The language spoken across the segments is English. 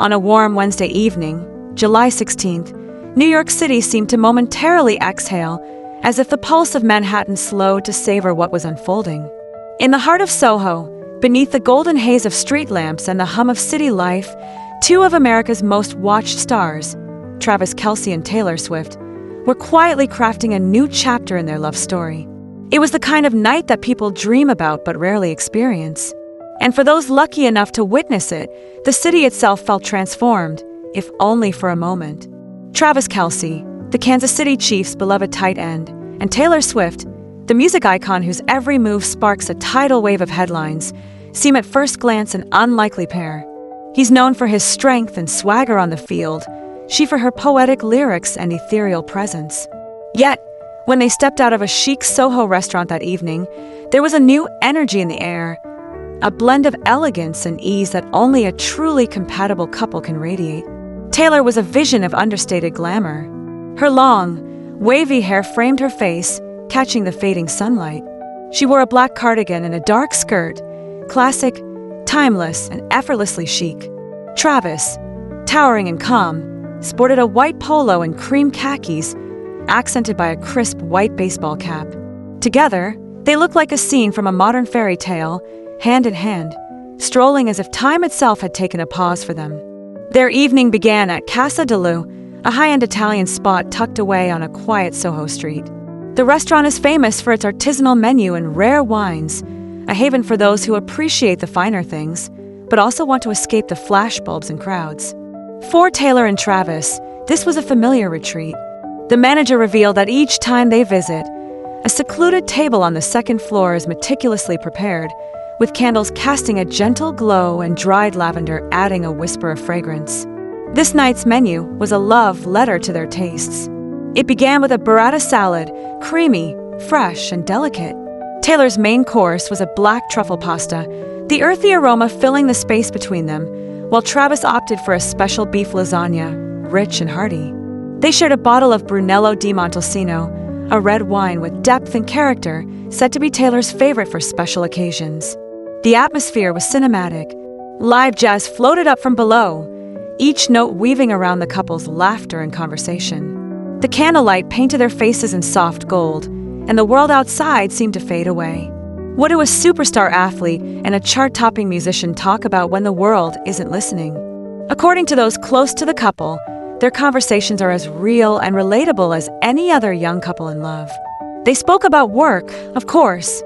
On a warm Wednesday evening, July 16th, New York City seemed to momentarily exhale, as if the pulse of Manhattan slowed to savor what was unfolding. In the heart of SoHo, beneath the golden haze of street lamps and the hum of city life, two of America's most watched stars, Travis Kelce and Taylor Swift, were quietly crafting a new chapter in their love story. It was the kind of night that people dream about but rarely experience. And for those lucky enough to witness it, the city itself felt transformed, if only for a moment. Travis Kelce, the Kansas City Chiefs' beloved tight end, and Taylor Swift, the music icon whose every move sparks a tidal wave of headlines, seem at first glance an unlikely pair. He's known for his strength and swagger on the field, she for her poetic lyrics and ethereal presence. Yet, when they stepped out of a chic SoHo restaurant that evening, there was a new energy in the air, a blend of elegance and ease that only a truly compatible couple can radiate. Taylor was a vision of understated glamour. Her long, wavy hair framed her face, catching the fading sunlight. She wore a black cardigan and a dark skirt, classic, timeless, and effortlessly chic. Travis, towering and calm, sported a white polo and cream khakis, accented by a crisp white baseball cap. Together, they looked like a scene from a modern fairy tale, hand in hand, strolling as if time itself had taken a pause for them. Their evening began at Casa de Lu, a high-end Italian spot tucked away on a quiet SoHo street. The restaurant is famous for its artisanal menu and rare wines, a haven for those who appreciate the finer things, but also want to escape the flashbulbs and crowds. For Taylor and Travis, this was a familiar retreat. The manager revealed that each time they visit, a secluded table on the second floor is meticulously prepared, with candles casting a gentle glow and dried lavender adding a whisper of fragrance. This night's menu was a love letter to their tastes. It began with a burrata salad, creamy, fresh, and delicate. Taylor's main course was a black truffle pasta, the earthy aroma filling the space between them, while Travis opted for a special beef lasagna, rich and hearty. They shared a bottle of Brunello di Montalcino, a red wine with depth and character, said to be Taylor's favorite for special occasions. The atmosphere was cinematic. Live jazz floated up from below, each note weaving around the couple's laughter and conversation. The candlelight painted their faces in soft gold, and the world outside seemed to fade away. What do a superstar athlete and a chart-topping musician talk about when the world isn't listening? According to those close to the couple, their conversations are as real and relatable as any other young couple in love. They spoke about work, of course,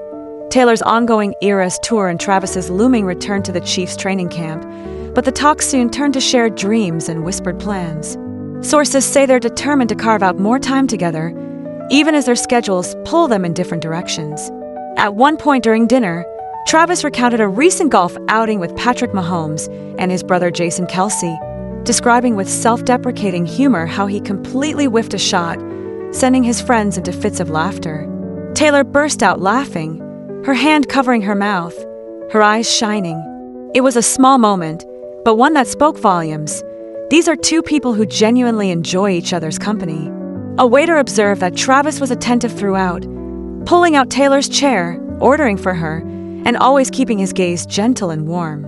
Taylor's ongoing Eras tour and Travis's looming return to the Chiefs training camp, but the talk soon turned to shared dreams and whispered plans. Sources say they're determined to carve out more time together, even as their schedules pull them in different directions. At one point during dinner, Travis recounted a recent golf outing with Patrick Mahomes and his brother Jason Kelce, describing with self-deprecating humor how he completely whiffed a shot, sending his friends into fits of laughter. Taylor burst out laughing, her hand covering her mouth, her eyes shining. It was a small moment, but one that spoke volumes. These are two people who genuinely enjoy each other's company. A waiter observed that Travis was attentive throughout, pulling out Taylor's chair, ordering for her, and always keeping his gaze gentle and warm.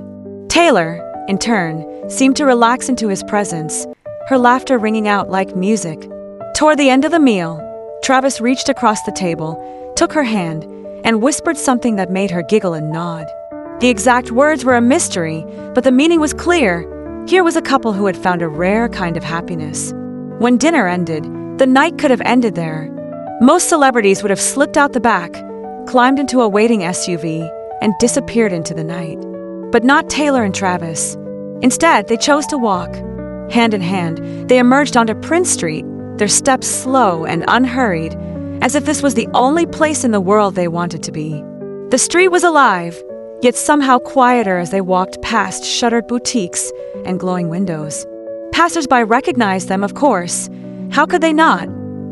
Taylor, in turn, seemed to relax into his presence, her laughter ringing out like music. Toward the end of the meal, Travis reached across the table, took her hand, and whispered something that made her giggle and nod. The exact words were a mystery, but the meaning was clear. Here was a couple who had found a rare kind of happiness. When dinner ended, the night could have ended there. Most celebrities would have slipped out the back, climbed into a waiting SUV, and disappeared into the night. But not Taylor and Travis. Instead, they chose to walk. Hand in hand, they emerged onto Prince Street, their steps slow and unhurried, as if this was the only place in the world they wanted to be. The street was alive, yet somehow quieter as they walked past shuttered boutiques and glowing windows. Passers-by recognized them, of course. How could they not?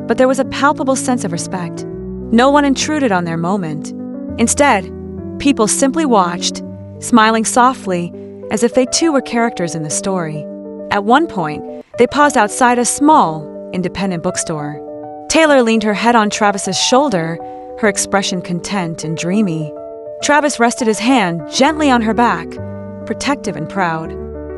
But there was a palpable sense of respect. No one intruded on their moment. Instead, people simply watched, smiling softly, as if they too were characters in the story. At one point, they paused outside a small, independent bookstore. Taylor leaned her head on Travis's shoulder, her expression content and dreamy. Travis rested his hand gently on her back, protective and proud.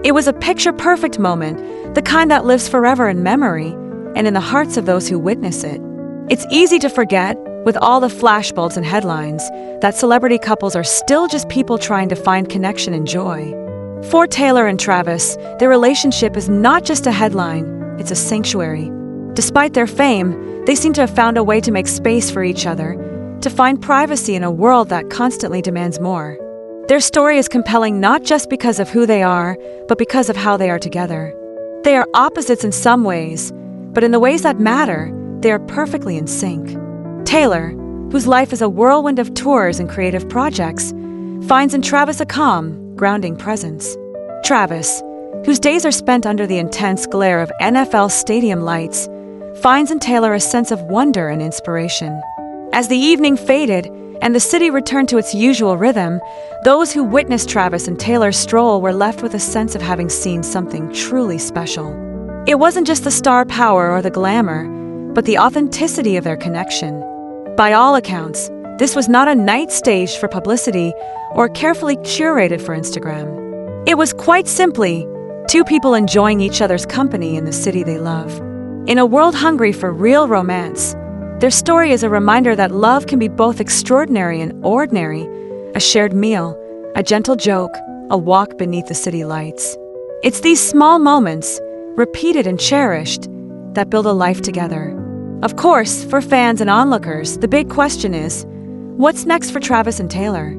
It was a picture-perfect moment, the kind that lives forever in memory and in the hearts of those who witness it. It's easy to forget, with all the flashbulbs and headlines, that celebrity couples are still just people trying to find connection and joy. For Taylor and Travis, their relationship is not just a headline, it's a sanctuary. Despite their fame, they seem to have found a way to make space for each other, to find privacy in a world that constantly demands more. Their story is compelling not just because of who they are, but because of how they are together. They are opposites in some ways, but in the ways that matter, they are perfectly in sync. Taylor, whose life is a whirlwind of tours and creative projects, finds in Travis a calm, grounding presence. Travis, whose days are spent under the intense glare of NFL stadium lights, finds in Taylor a sense of wonder and inspiration. As the evening faded and the city returned to its usual rhythm, those who witnessed Travis and Taylor's stroll were left with a sense of having seen something truly special. It wasn't just the star power or the glamour, but the authenticity of their connection. By all accounts, this was not a night staged for publicity or carefully curated for Instagram. It was quite simply two people enjoying each other's company in the city they love. In a world hungry for real romance, their story is a reminder that love can be both extraordinary and ordinary, a shared meal, a gentle joke, a walk beneath the city lights. It's these small moments, repeated and cherished, that build a life together. Of course, for fans and onlookers, the big question is, what's next for Travis and Taylor?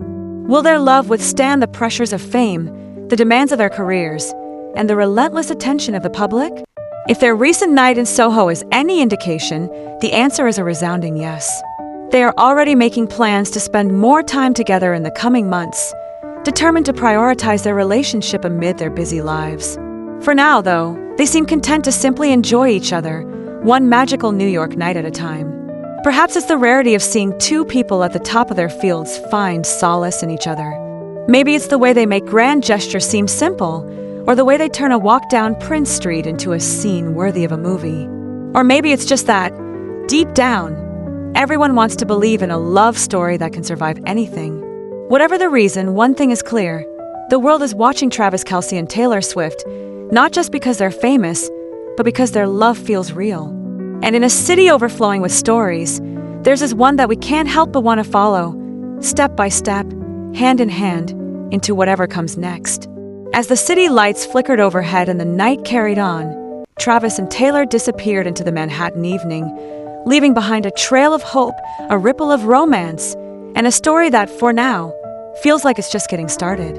Will their love withstand the pressures of fame, the demands of their careers, and the relentless attention of the public? If their recent night in SoHo is any indication, the answer is a resounding yes. They are already making plans to spend more time together in the coming months, determined to prioritize their relationship amid their busy lives. For now, though, they seem content to simply enjoy each other, one magical New York night at a time. Perhaps it's the rarity of seeing two people at the top of their fields find solace in each other. Maybe it's the way they make grand gestures seem simple, or the way they turn a walk down Prince Street into a scene worthy of a movie. Or maybe it's just that, deep down, everyone wants to believe in a love story that can survive anything. Whatever the reason, one thing is clear. The world is watching Travis Kelce and Taylor Swift, not just because they're famous, but because their love feels real. And in a city overflowing with stories, theirs is one that we can't help but want to follow, step by step, hand in hand, into whatever comes next. As the city lights flickered overhead and the night carried on, Travis and Taylor disappeared into the Manhattan evening, leaving behind a trail of hope, a ripple of romance, and a story that, for now, feels like it's just getting started.